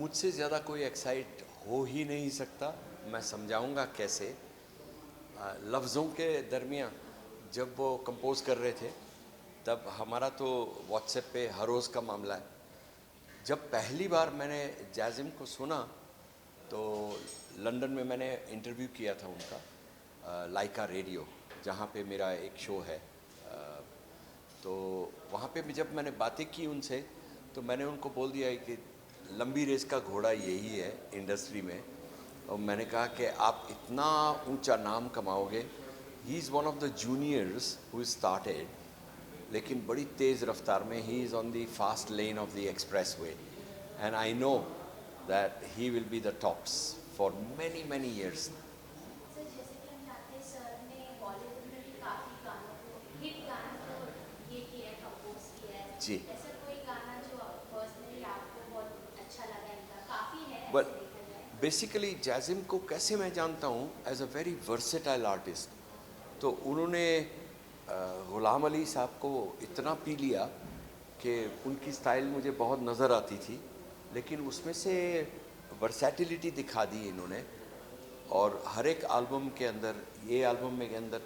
मुझसे ज़्यादा कोई एक्साइट हो ही नहीं सकता। मैं समझाऊंगा कैसे। लफ्ज़ों के दरमियान जब वो कंपोज कर रहे थे तब हमारा तो व्हाट्सएप पे हर रोज़ का मामला है। जब पहली बार मैंने जैज़िम को सुना तो लंदन में मैंने इंटरव्यू किया था उनका, लाइका रेडियो, जहाँ पे मेरा एक शो है। तो वहाँ पे भी जब मैंने बातें की उनसे तो मैंने उनको बोल दिया कि लंबी रेस का घोड़ा यही है इंडस्ट्री में। और मैंने कहा कि आप इतना ऊंचा नाम कमाओगे। He is one of the juniors who started, लेकिन बड़ी तेज़ रफ्तार में he is on the fast lane of the expressway, and I know that he will be the tops for many many years. Sir जैसे कि हम जानते हैं सर ने बॉलीवुड में भी काफ़ी गानों को हिट गानों को ये किया है, कंपोज किया है। जी। ऐसा कोई गाना जो पर्सनली आपको बहुत अच्छा लगा इनका काफ़ी है ऐसे बट देखा जाए? बेसिकली जैज़िम को कैसे मैं जानता हूँ, as a very versatile artist. तो उन्होंने ग़ुलाम अली साहब को इतना पी लिया कि उनकी स्टाइल मुझे बहुत नज़र आती थी, लेकिन उसमें से वर्सैटिलिटी दिखा दी इन्होंने। और हर एक एल्बम के अंदर, ये एल्बम में के अंदर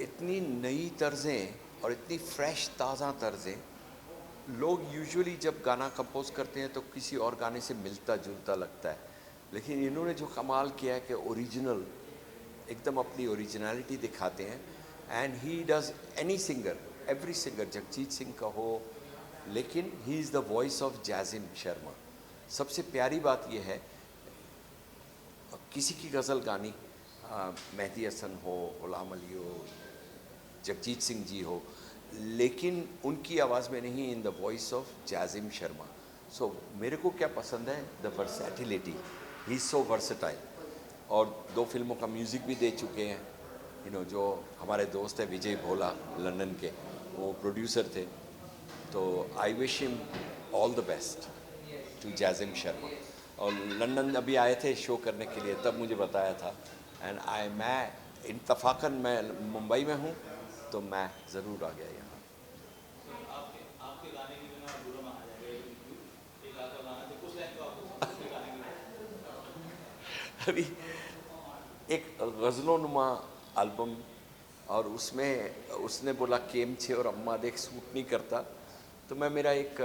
इतनी नई तर्ज़ें और इतनी फ्रेश ताज़ा तर्ज़ें। लोग यूजुअली जब गाना कंपोज करते हैं तो किसी और गाने से मिलता जुलता लगता है, लेकिन इन्होंने जो कमाल किया है कि ओरिजिनल, एकदम अपनी ओरिजिनलिटी दिखाते हैं। And he does any singer, every singer, Jagjit Singh का हो, लेकिन he is the voice of Jazim Sharma. सबसे प्यारी बात यह है, किसी की गज़ल गानी, मेहदी हसन हो, ग़ुलाम अली हो, जगजीत सिंह जी हो, लेकिन उनकी आवाज़ में नहीं, in the voice of Jazim Sharma. So मेरे को क्या पसंद है, the versatility, he is so versatile. और 2 फिल्मों का म्यूज़िक भी दे चुके हैं। जो हमारे दोस्त हैं विजय भोला लंदन के, वो प्रोड्यूसर थे। तो I wish him all the best to Jazim Sharma. और लंदन अभी आए थे शो करने के लिए, तब मुझे बताया था। एंड मैं इत्तफाकन मैं मुंबई में हूँ, तो मैं ज़रूर आ गया यहाँ। अभी एक गज़लों नुमा एल्बम, और उसमें उसने बोला केम छे और अम्मा देख सूट नहीं करता, तो मैं मेरा एक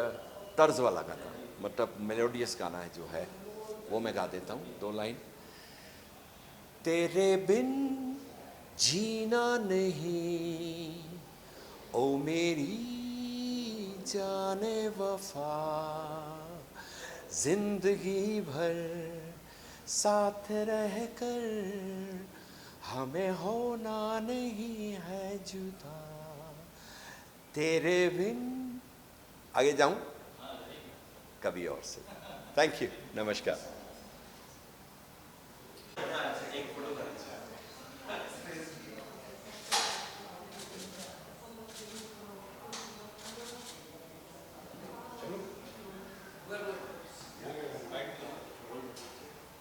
तर्ज वाला गाना, मतलब मेलोडियस गाना है जो है, वो मैं गा देता हूँ 2 लाइन। तेरे बिन जीना नहीं ओ मेरी जाने वफा, जिंदगी भर साथ रह कर हमें होना नहीं है जुदा, तेरे बिन। आगे जाऊं कभी और से। थैंक यू, नमस्कार।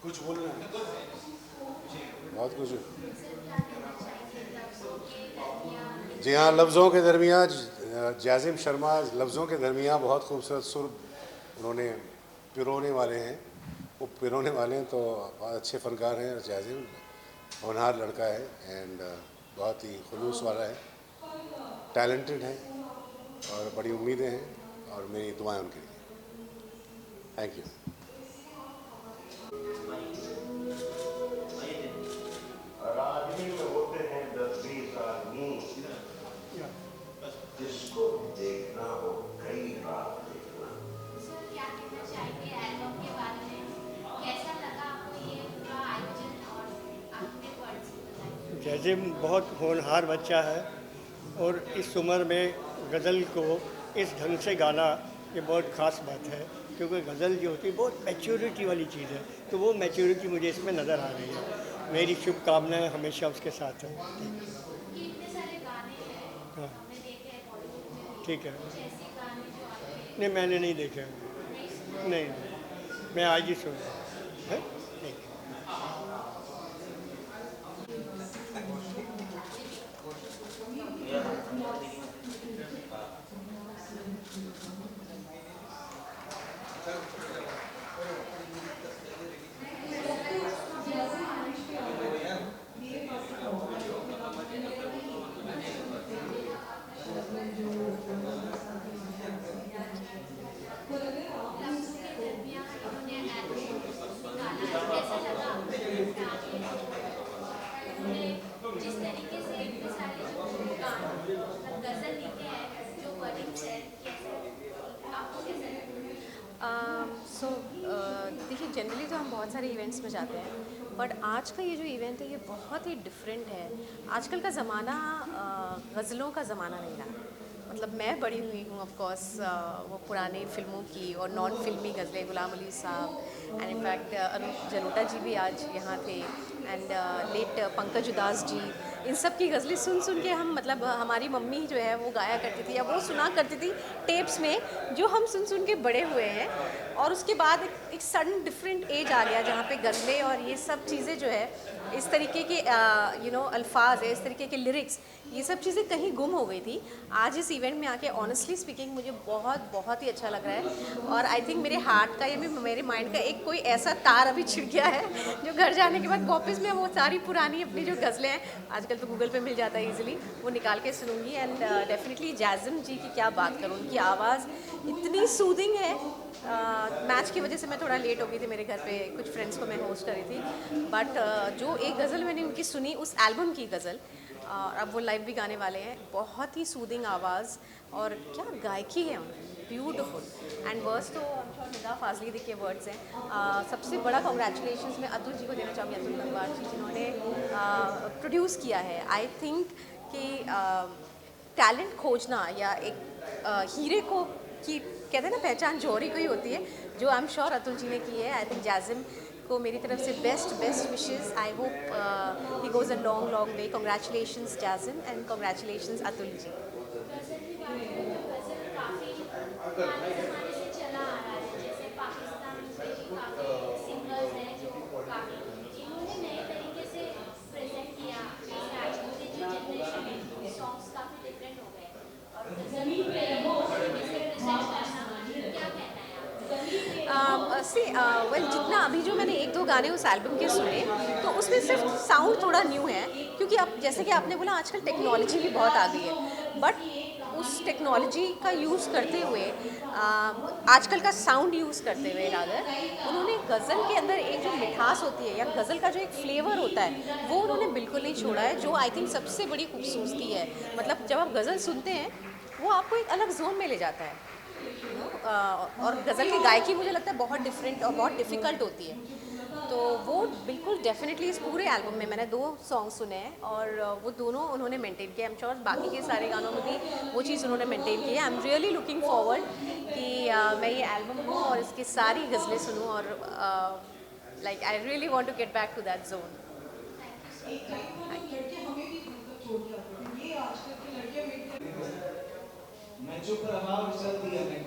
कुछ बोलना है? बहुत कुछ। जी हाँ, लफ्ज़ों के दरमियाँ जैज़िम शर्मा लफ्ज़ों के दरमियाँ बहुत खूबसूरत सुर उन्होंने पिरोने वाले हैं। वो पिरोने वाले हैं तो बहुत अच्छे फ़नकार हैं। जैज़िम होनहार लड़का है एंड बहुत ही खुलूस वाला है, टैलेंटेड है और बड़ी उम्मीदें हैं और मेरी दुआएं उनके लिए। Thank you. आदमी में होते हैं 10-20 आदमी, जिसको भी देखना हो कई रात देखना। सर क्या कहना चाहेंगे एल्बम के बारे में, कैसा लगा आपको ये पूरा आयोजन और अपने वर्ड्स में बताइए। जैज़िम बहुत होनहार बच्चा है और इस उम्र में गज़ल को इस ढंग से गाना ये बहुत ख़ास बात है, क्योंकि गज़ल जो होती है बहुत मैच्योरिटी वाली चीज़ है, तो वो मैच्योरिटी मुझे इसमें नज़र आ रही है। मेरी शुभकामनाएं हमेशा उसके साथ हैं। कि इतने सारे गाने हैं, हाँ हमने देखे हैं बॉलीवुड में भी, ठीक है। कुछ ऐसे गाने जो आपने नहीं, मैंने नहीं देखे हैं। नहीं सुने? नहीं, मैं आज ही सुन रहा हूँ। है ठीक है। देखिए जनरली तो हम बहुत सारे इवेंट्स में जाते हैं, बट आज का ये जो इवेंट है ये बहुत ही डिफरेंट है। आजकल का ज़माना गज़लों का ज़माना नहीं रहा। मतलब मैं बड़ी हुई हूँ ऑफ कोर्स वो पुरानी फिल्मों की और नॉन फिल्मी गज़लें, गुलाम अली साहब एंड इनफैक्ट अनूप जलोटा जी भी आज यहाँ थे एंड लेट पंकज उदास जी, इन सब की गज़लें सुन सुन के हम मतलब हमारी मम्मी जो है वो गाया करती थी या वो सुना करती थी टेप्स में, जो हम सुन सुन के बड़े हुए हैं। और उसके बाद एक सडन डिफरेंट एज आ गया जहाँ पे गज़लें और ये सब चीज़ें जो है इस तरीके के अल्फाज है, इस तरीके के लिरिक्स, ये सब चीज़ें कहीं गुम हो गई थी। आज इस इवेंट में आके ऑनेस्टली स्पीकिंग मुझे बहुत बहुत ही अच्छा लग रहा है और आई थिंक मेरे हार्ट का या मेरे माइंड का एक कोई ऐसा तार अभी छिड़ गया है जो घर जाने के बाद वापस में वो सारी पुरानी अपनी जो गज़लें हैं, आजकल तो गूगल पे मिल जाता है इजीली, वो निकाल के सुनूंगी। एंड डेफिनेटली जैज़म जी की क्या बात करूँ, उनकी आवाज़ इतनी सूदिंग है। मैच की वजह से मैं थोड़ा लेट हो गई थी, मेरे घर पे कुछ फ्रेंड्स को मैं होस्ट करी थी, बट जो एक गज़ल मैंने उनकी सुनी उस एल्बम की गज़ल, और अब वो लाइव भी गाने वाले हैं, बहुत ही सूदिंग आवाज़ और क्या गायकी है उनकी, ब्यूटीफुल। एंड वर्ड्स तो निदा फाजली दी के वर्ड्स हैं। सबसे बड़ा कॉन्ग्रेचुलेशंस मैं अतुल जी को देना चाहूँगी, अतुल गंगवार जी जिन्होंने प्रोड्यूस किया है। आई थिंक कि टैलेंट खोजना या एक हीरे को की कहते हैं ना पहचान जौहरी को ही होती है, जो I am sure Atul ji ने की है। आई थिंक जैज़म को मेरी तरफ से best wishes. I hope he goes a long long way. Congratulations Jazim and congratulations Atul ji. Ghazal काफ़ी पुराने ज़माने से चला आ रहा है, जैसे पाकिस्तान में भी काफ़ी सिंगर्स हैं जो काफ़ी इन्होंने नए तरीके से प्रेजेंट किया। जैसे आजकल की जो जनरेशन है सॉन्ग्स काफ़ी डिफरेंट हो गए और गज़ल को नए तरीके से प्रेजेंट करना, क्या कहना है आप? वेल जितना अभी जो मैंने एक दो गाने उस एल्बम के सुने तो उसमें सिर्फ साउंड थोड़ा न्यू है, क्योंकि अब जैसे कि आपने बोला आजकल टेक्नोलॉजी भी बहुत आ गई है, बट उस टेक्नोलॉजी का यूज़ करते हुए आजकल का साउंड यूज़ करते हुए रादर उन्होंने गज़ल के अंदर एक जो मिठास होती है या गज़ल का जो एक फ्लेवर होता है वो उन्होंने बिल्कुल नहीं छोड़ा है, जो आई थिंक सबसे बड़ी खूबसूरती है। मतलब जब आप गज़ल सुनते हैं वो आपको एक अलग जोन में ले जाता है, और गज़ल की गायकी मुझे लगता है बहुत डिफरेंट और बहुत डिफ़िकल्ट होती है, तो वो बिल्कुल डेफिनेटली इस पूरे एल्बम में मैंने 2 सॉन्ग सुने हैं और वो दोनों उन्होंने मेंटेन किया। आई एम श्योर बाकी के सारे गानों में भी वो चीज़ उन्होंने मेंटेन की है। I am really looking forward कि मैं ये एल्बम लूँ और इसकी सारी गज़लें सुनूँ और like I really want to get back to that zone. मैं चुप रहा और चल दिया नहीं।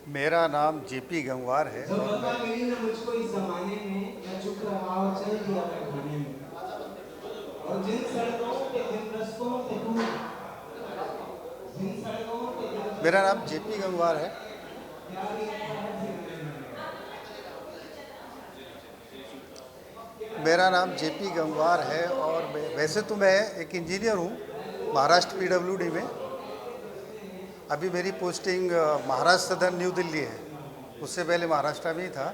मेरा नाम जेपी गंगवार है। ज़रूरत मिली ना मुझको इस ज़माने में, मैं चुप रहा और चल दिया मैं खाने में। और जिन सड़कों पे जिन रस्तों पे तू, जिन सड़कों पे मेरा नाम जेपी गंगवार है। मेरा नाम जेपी गंगवार है और वैसे तो मैं एक इंजीनियर हूँ महाराष्ट्र पीडब्ल्यूडी में। अभी मेरी पोस्टिंग महाराष्ट्र सदर न्यू दिल्ली है, उससे पहले महाराष्ट्र में ही था।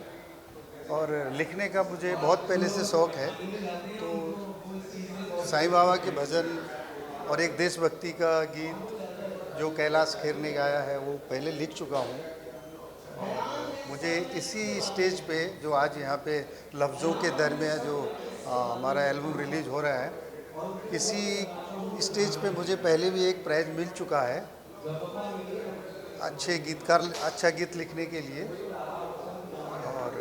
और लिखने का मुझे बहुत पहले से शौक़ है, तो साईं बाबा के भजन और एक देशभक्ति का गीत जो कैलाश खेर ने गाया है वो पहले लिख चुका हूँ। मुझे इसी स्टेज पे जो आज यहाँ पे लफ्ज़ों के दरमियान जो हमारा एल्बम रिलीज हो रहा है, इसी स्टेज पे मुझे पहले भी एक प्राइज़ मिल चुका है अच्छे गीतकार, अच्छा गीत लिखने के लिए। और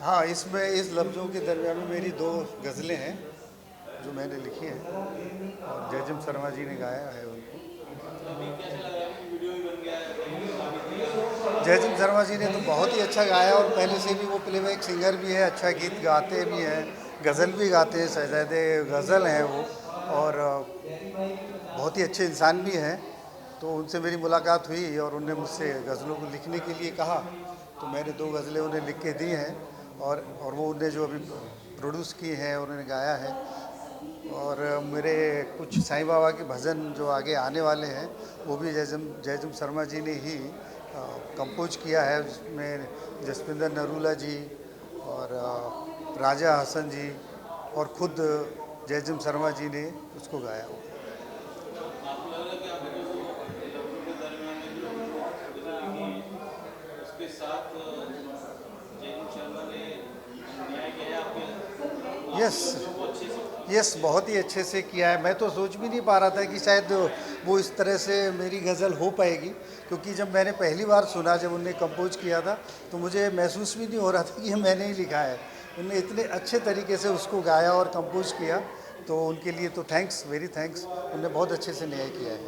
हाँ, इसमें इस लफ्ज़ों के दरमियान में मेरी 2 गज़लें हैं जो मैंने लिखी हैं और जयजिम शर्मा जी ने गाया है उनको। जयजिम शर्मा जी ने तो बहुत ही अच्छा गाया और पहले से भी वो प्लेबैक सिंगर भी है, अच्छा गीत गाते भी हैं, गज़ल भी गाते हैं, शहज़ादे गज़ल हैं वो, और बहुत ही अच्छे इंसान भी हैं। तो उनसे मेरी मुलाकात हुई और उनने मुझसे गज़लों को लिखने के लिए कहा, तो मैंने 2 गज़लें उन्हें लिख के दी हैं और वो उन्हें जो अभी प्रोड्यूस की हैं उन्होंने गाया है। और मेरे कुछ साईं बाबा के भजन जो आगे आने वाले हैं वो भी जयजिम शर्मा जी ने ही कंपोज किया है, जिसमें जसविंदर नरूला जी और राजा हसन जी और ख़ुद जयजिम शर्मा जी ने उसको गाया हुआ। यस यस, बहुत ही अच्छे से किया है। मैं तो सोच भी नहीं पा रहा था कि शायद वो इस तरह से मेरी गज़ल हो पाएगी, क्योंकि जब मैंने पहली बार सुना, जब उनने कंपोज किया था, तो मुझे महसूस भी नहीं हो रहा था कि ये मैंने ही लिखा है। उनने इतने अच्छे तरीके से उसको गाया और कंपोज किया, तो उनके लिए तो थैंक्स, वेरी थैंक्स। उनने बहुत अच्छे से न्याय किया है।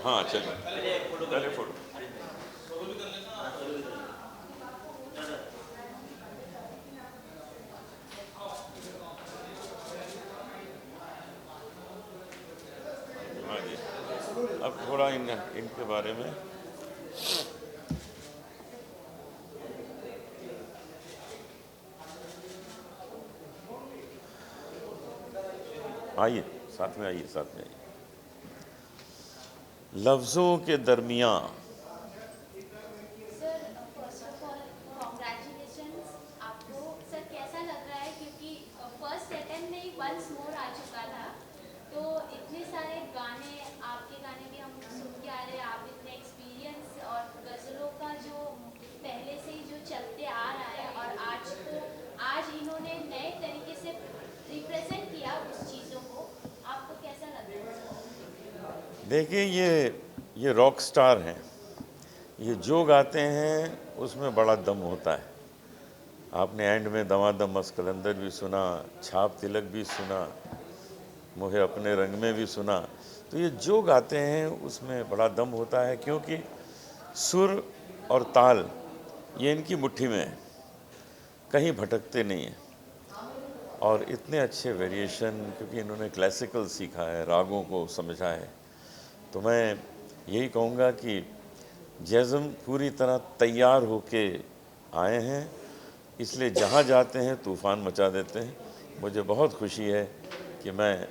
हाँ चलिए, पहले फोटो। हाँ जी, अब थोड़ा इनके बारे में। आइए, साथ में आइए, साथ में आइए। लफ्ज़ों के दरमियाँ। Sir first of all congratulations आपको। सर कैसा लग रहा है, क्योंकि फर्स्ट अटेम्प्ट में ही वंस मोर आ चुका था, तो इतने सारे गाने, आपके गाने भी हम सुन के आ रहे हैं, आप इतने एक्सपीरियंस और गज़लों का जो पहले से ही जो चलते आ रहा है, और आज इन्होंने नए तरीके से रिप्रेजेंट किया उस चीज़ों को, आपको कैसा लग रहा है? देखिए, ये रॉक स्टार हैं। ये जो गाते हैं उसमें बड़ा दम होता है। आपने एंड में दमादम मस्त कलंदर भी सुना, छाप तिलक भी सुना, मोहे अपने रंग में भी सुना। तो ये जो गाते हैं उसमें बड़ा दम होता है, क्योंकि सुर और ताल ये इनकी मुट्ठी में है, कहीं भटकते नहीं हैं। और इतने अच्छे वेरिएशन, क्योंकि इन्होंने क्लासिकल सीखा है, रागों को समझा है। तो मैं यही कहूँगा कि जैज़म पूरी तरह तैयार होके आए हैं, इसलिए जहाँ जाते हैं तूफ़ान मचा देते हैं। मुझे बहुत खुशी है कि मैं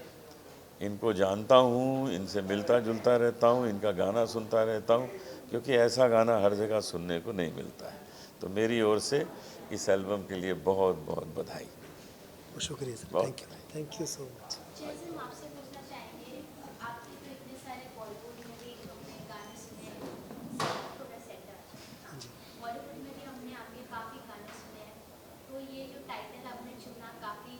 इनको जानता हूँ, इनसे मिलता जुलता रहता हूँ, इनका गाना सुनता रहता हूँ, क्योंकि ऐसा गाना हर जगह सुनने को नहीं मिलता है। तो मेरी ओर से इस एल्बम के लिए बहुत बहुत बधाई। शुक्रिया सर, बहुत थैंक यू सो मच। जैसे हम आपसे पूछना चाहेंगे, आपके तो इतने सारे बॉलीवुड में भी हमने गाने सुने, थोड़ा सेटअप, बॉलीवुड में भी हमने आपके काफ़ी गाने सुने हैं, तो ये जो टाइटल आपने चुना काफ़ी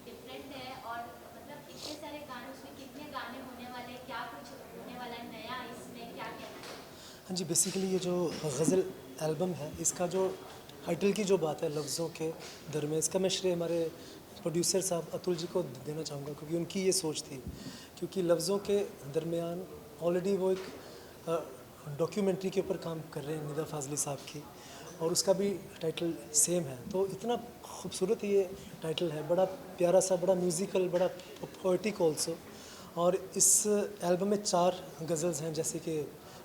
डिफरेंट है, और मतलब इतने सारे गाने, उसमें कितने गाने होने वाले, क्या कुछ होने वाला है नया इसमें, क्या कहना है? हाँ जी, बेसिकली ये जो गज़ल एल्बम है, इसका जो टाइटल की जो बात है, लफ्ज़ों के दरमियान, इसका मैं श्रेय हमारे प्रोड्यूसर साहब अतुल जी को देना चाहूँगा, क्योंकि उनकी ये सोच थी। क्योंकि लफ्ज़ों के दरमियान ऑलरेडी वो एक डॉक्यूमेंट्री के ऊपर काम कर रहे हैं, निदा फाजली साहब की, और उसका भी टाइटल सेम है। तो इतना खूबसूरत ये टाइटल है, बड़ा प्यारा सा, बड़ा म्यूज़िकल, बड़ा पोएटिक ऑल्सो। और इस एल्बम में 4 गज़ल्स हैं, जैसे कि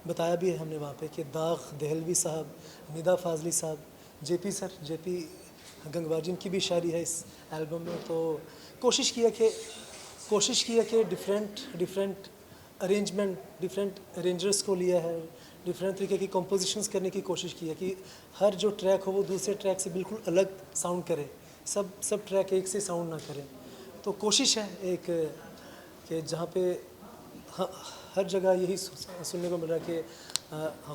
बताया भी है हमने वहाँ पे कि दाग दहलवी साहब, निदा फाजली साहब, जेपी गंगवार जी की भी शायरी है इस एल्बम में। तो कोशिश किया कि डिफरेंट अरेंजमेंट, डिफरेंट अरेंजर्स को लिया है, डिफरेंट तरीके की कंपोजिशंस करने की कोशिश की है कि हर जो ट्रैक हो वो दूसरे ट्रैक से बिल्कुल अलग साउंड करे, सब ट्रैक एक से साउंड ना करे। तो कोशिश है एक कि जहाँ पे हर जगह यही सुनने को मिल रहा है कि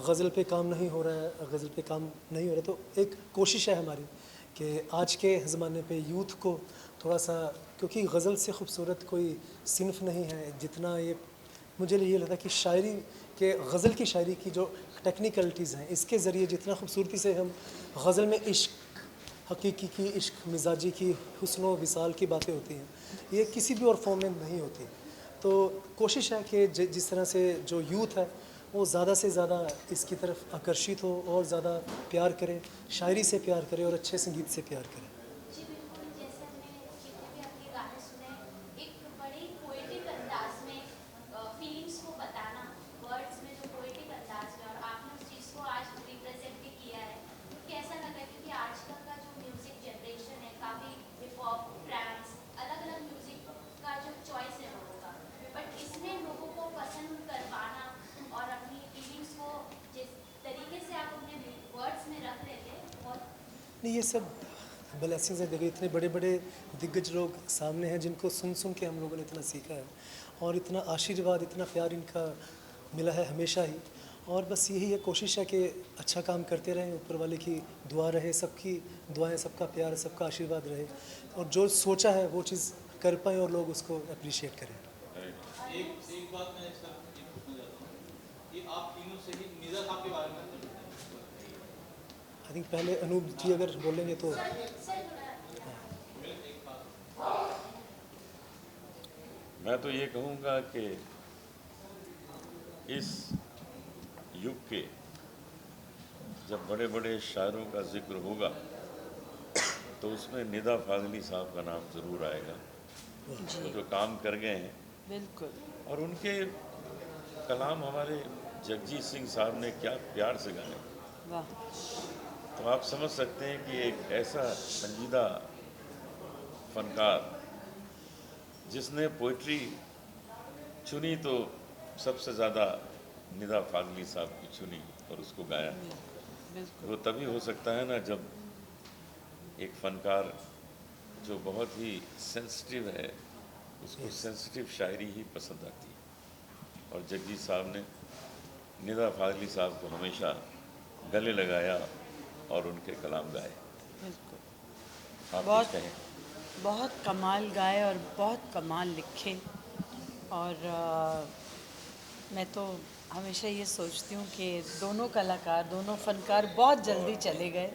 गज़ल पे काम नहीं हो रहा है, तो एक कोशिश है हमारी कि आज के ज़माने पे यूथ को थोड़ा सा, क्योंकि गज़ल से खूबसूरत कोई सिनफ नहीं है जितना ये, मुझे ये लगता है कि शायरी के, गज़ल की शायरी की जो टेक्निकलिटीज़ हैं, इसके ज़रिए जितना खूबसूरती से हम गज़ल में इश्क हकीकी की, इश्क मिजाजी की, हुस्न व विसाल की बातें होती हैं, ये किसी भी और फॉर्म में नहीं होती। तो कोशिश है कि जिस तरह से जो यूथ है वो ज़्यादा से ज़्यादा इसकी तरफ आकर्षित हो और ज़्यादा प्यार करे, शायरी से प्यार करे और अच्छे संगीत से प्यार करे। जी बिल्कुल, जैसे हमने जितने भी आपके गाने सुने, एक बड़े पोएटिक अंदाज में फीलिंग्स को बताना, वर्ड्स में जो पोएटिक अंदाज में, और आपने उस चीज़ को आज रिप्रेजेंट भी किया है। तो कैसा लगा, क्योंकि आजकल का जो म्यूज़िक जनरेशन है, काफ़ी हिप हॉप, ट्रांस, अलग अलग म्यूज़िक का जो चॉइस है लोगों का, बट इसमें लोगों को पसंद कर पाना और अपनी फीलिंग्स को जिस तरीके से आप अपने नहीं, ये सब ब्लेसिंग्स है। देखो इतने बड़े बड़े दिग्गज लोग सामने हैं जिनको सुन सुन के हम लोगों ने इतना सीखा है, और इतना आशीर्वाद, इतना प्यार इनका मिला है हमेशा ही। और बस यही है, कोशिश है कि अच्छा काम करते रहें, ऊपर वाले की दुआ रहे, सबकी दुआएं, सबका प्यार, सबका आशीर्वाद रहे, और जो सोचा है वो चीज़ कर पाएँ और लोग उसको अप्रिशिएट करें। एक बात मैं सर ये पूछना चाहता हूँ कि आप तीनों से ही निदा साहब के बारे में आई थिंक पहले अनूप जी अगर बोलेंगे तो। मैं तो ये कहूँगा कि इस युग के जब बड़े बड़े शायरों का जिक्र होगा तो उसमें निदा फाजली साहब का नाम ज़रूर आएगा। वो जो काम कर गए हैं बिल्कुल, और उनके कलाम हमारे जगजीत सिंह साहब ने क्या प्यार से गाए, वाह, तो आप समझ सकते हैं कि एक ऐसा संजीदा फनकार जिसने पोइट्री चुनी तो सबसे ज़्यादा निदा फाजली साहब की चुनी और उसको गाया। बिल्कुल, वो तभी हो सकता है ना जब एक फनकार जो बहुत ही सेंसिटिव है उसको सेंसिटिव शायरी ही पसंद आती है। और जगजीत साहब ने निदा फाजली साहब को हमेशा गले लगाया और उनके कलाम गाए। बिल्कुल, आप बहुत कुछ कहें? बहुत कमाल गाए और बहुत कमाल लिखे। और मैं तो हमेशा ये सोचती हूँ कि दोनों कलाकार, दोनों फनकार बहुत जल्दी चले गए,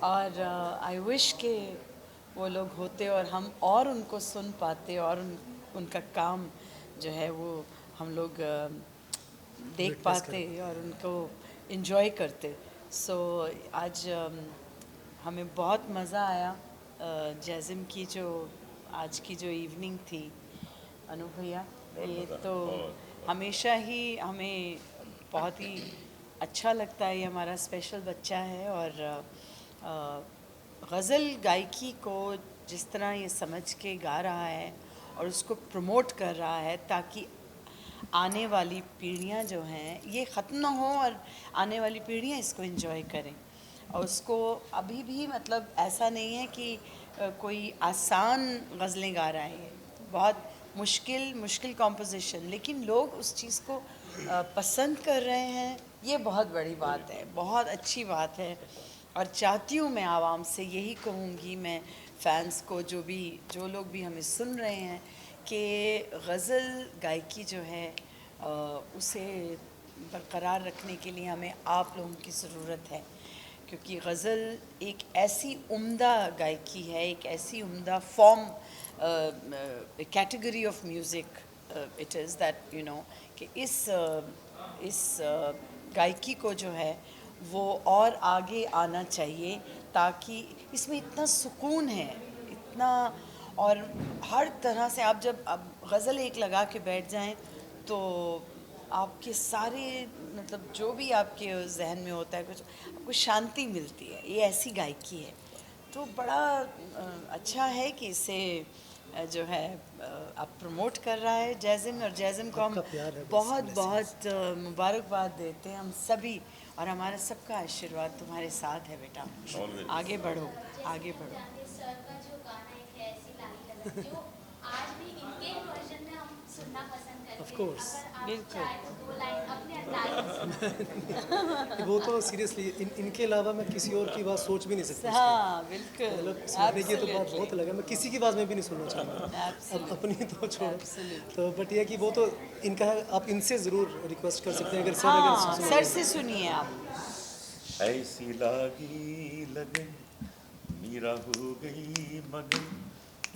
और आई विश के वो लोग होते और हम और उनको सुन पाते और उनका काम जो है वो हम लोग देख पाते और उनको इन्जॉय करते। सो आज हमें बहुत मज़ा आया। जैज़िम की जो आज की जो इवनिंग थी अनूप भैया, ये तो हमेशा ही हमें बहुत ही अच्छा लगता है। ये हमारा स्पेशल बच्चा है, और गज़ल गायकी को जिस तरह ये समझ के गा रहा है और उसको प्रमोट कर रहा है ताकि आने वाली पीढ़ियाँ जो हैं ये ख़त्म ना हो और आने वाली पीढ़ियाँ इसको एंजॉय करें। और उसको अभी भी मतलब ऐसा नहीं है कि कोई आसान गज़लें गा रहा है, बहुत मुश्किल कॉम्पोजिशन, लेकिन लोग उस चीज़ को पसंद कर रहे हैं। ये बहुत बड़ी बात है, बहुत अच्छी बात है। और चाहती हूँ मैं आवाम से यही कहूँगी, मैं फ़ैन्स को, जो लोग भी हमें सुन रहे हैं, कि गज़ल गायकी जो है उसे बरकरार रखने के लिए हमें आप लोगों की ज़रूरत है, क्योंकि गज़ल एक ऐसी उम्दा गायकी है, एक ऐसी उम्दा form, category of music it is that you know कि इस गायकी को जो है वो और आगे आना चाहिए, ताकि इसमें इतना सुकून है, इतना, और हर तरह से आप जब अब गज़ल एक लगा के बैठ जाएं तो आपके सारे मतलब जो भी आपके जहन में होता है कुछ, आपको शांति मिलती है। ये ऐसी गायकी है, तो बड़ा अच्छा है कि इसे जो है आप प्रमोट कर रहा है जैज़िम, और जैज़िम को हम बहुत बहुत मुबारकबाद देते हैं हम सभी, और हमारा सबका आशीर्वाद तुम्हारे साथ है बेटा। आगे बढ़ो, आगे बढ़ो। सर का जो गाना एक है ऐसी लाली लगी, जो आज भी इनके वर्जन में हम सुनना पसंद करते हैं। Of course. अगर आप चाहे तो 2 लाइन अपने अंदाज में। वो तो सीरियसली इनके अलावा मैं किसी और की बात सोच भी नहीं सकता। हाँ बिल्कुल, मतलब सुनने की तो बात बहुत लगा, मैं किसी की आवाज़ में भी नहीं सुनना चाहता, अब अपनी तो छोड़ो। तो बट ये कि वो तो इनका है, आप इनसे ज़रूर रिक्वेस्ट कर सकते हैं अगर सर, हाँ, सर से सुनिए आप। ऐसी लागी लगन मीरा हो गई मगन,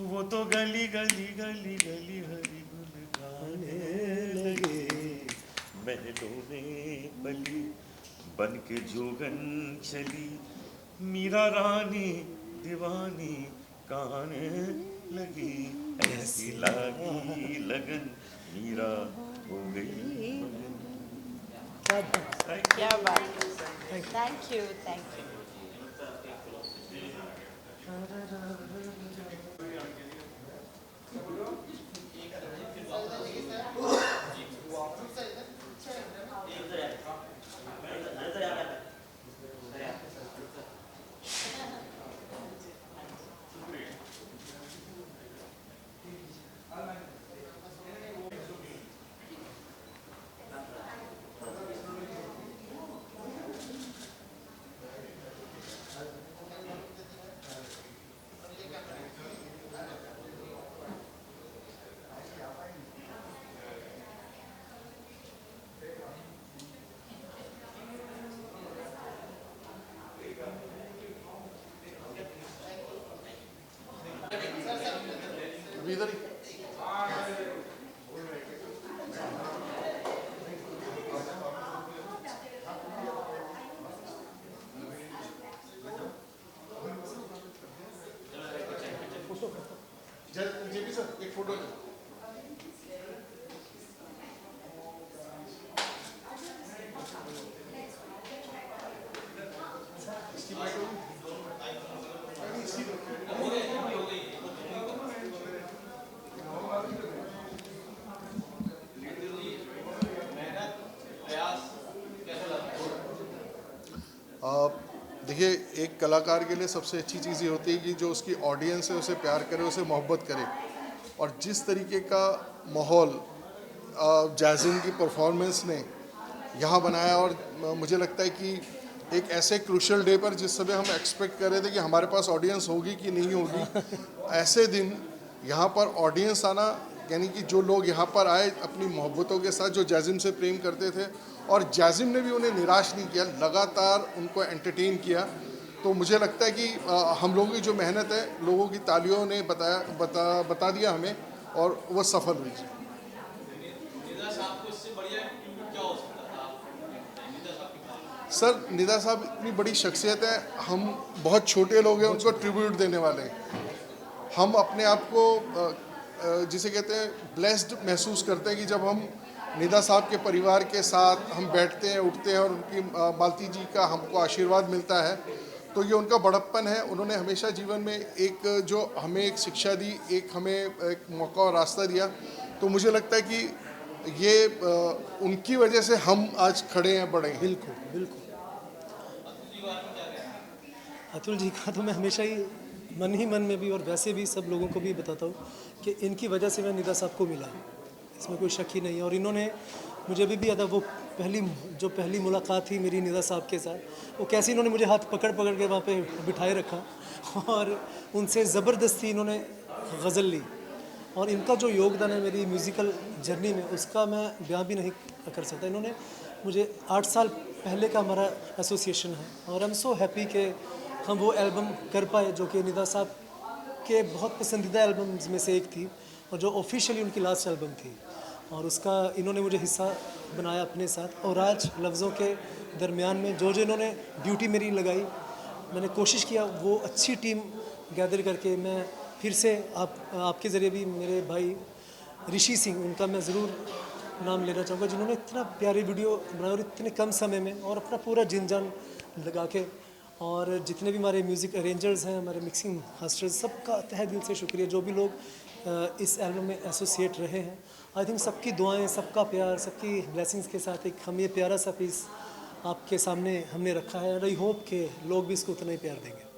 वो तो गली गली गली गली हरी गुल गाने लगे, महलों में पली बन के जोगन चली, मीरा रानी दीवानी गाने लगी, ऐसी लागी लगन मीरा हो गई मगन। क्या बात है, थैंक यू, थैंक यू। देखिए, एक कलाकार के लिए सबसे अच्छी चीज़ ये होती है कि जो उसकी ऑडियंस है उसे प्यार करे, उसे मोहब्बत करे। और जिस तरीके का माहौल जैज़िम की परफॉर्मेंस ने यहाँ बनाया, और मुझे लगता है कि एक ऐसे क्रूशल डे पर जिस समय हम एक्सपेक्ट कर रहे थे कि हमारे पास ऑडियंस होगी कि नहीं होगी, ऐसे दिन यहाँ पर ऑडियंस आना, यानी कि जो लोग यहाँ पर आए अपनी मोहब्बतों के साथ, जो जैज़िम से प्रेम करते थे, और जैज़िम ने भी उन्हें निराश नहीं किया, लगातार उनको एंटरटेन किया। तो मुझे लगता है कि हम लोगों की जो मेहनत है, लोगों की तालियों ने बता दिया हमें, और वो सफल हुई। सर, निदा साहब इतनी बड़ी शख्सियत है, हम बहुत छोटे लोग हैं उनको ट्रिब्यूट देने वाले हैं। हम अपने आप को जिसे कहते हैं ब्लेस्ड महसूस करते हैं कि जब हम निदा साहब के परिवार के साथ हम बैठते हैं, उठते हैं, और उनकी मालती जी का हमको आशीर्वाद मिलता है, तो ये उनका बड़प्पन है। उन्होंने हमेशा जीवन में एक जो हमें एक शिक्षा दी, एक हमें एक मौका और रास्ता दिया। तो मुझे लगता है कि ये उनकी वजह से हम आज खड़े हैं, बड़े हैं। बिल्कुल बिल्कुल। अतुल जी का तो मैं हमेशा ही मन ही मन में भी और वैसे भी सब लोगों को भी बताता हूँ कि इनकी वजह से मैं निदा साहब को मिला, इसमें कोई शक ही नहीं है। और इन्होंने मुझे अभी भी याद है वो पहली मुलाकात थी मेरी निदा साहब के साथ, वो कैसे इन्होंने मुझे हाथ पकड़ के वहाँ पे बिठाए रखा और उनसे ज़बरदस्ती इन्होंने गज़ल ली। और इनका जो योगदान है मेरी म्यूज़िकल जर्नी में, उसका मैं बयां भी नहीं कर सकता। इन्होंने मुझे 8 साल पहले का हमारा एसोसिएशन है, और आई एम सो हैप्पी कि हम वो एल्बम कर पाए जो कि निदा साहब के बहुत पसंदीदा एल्बम्स में से एक थी, और जो ऑफिशियली उनकी लास्ट एल्बम थी, और उसका इन्होंने मुझे हिस्सा बनाया अपने साथ। और आज लफ्ज़ों के दरमियान में जो इन्होंने ड्यूटी मेरी लगाई, मैंने कोशिश किया वो अच्छी टीम गैदर करके मैं फिर से आपके ज़रिए भी मेरे भाई ऋषि सिंह, उनका मैं ज़रूर नाम लेना चाहूँगा, जिन्होंने इतना प्यारी वीडियो बनाई और इतने कम समय में, और अपना पूरा जिन जान लगा के। और जितने भी हमारे म्यूज़िक अरेंजर्स हैं, हमारे मिक्सिंग मास्टर्स, सबका तहे दिल से शुक्रिया। जो भी लोग इस एल्बम में एसोसिएट रहे हैं, आई थिंक सबकी दुआएं, सबका प्यार, सबकी ब्लेसिंग्स के साथ एक हम ये प्यारा सा पीस आपके सामने हमने रखा है। और आई होप कि लोग भी इसको उतना ही प्यार देंगे।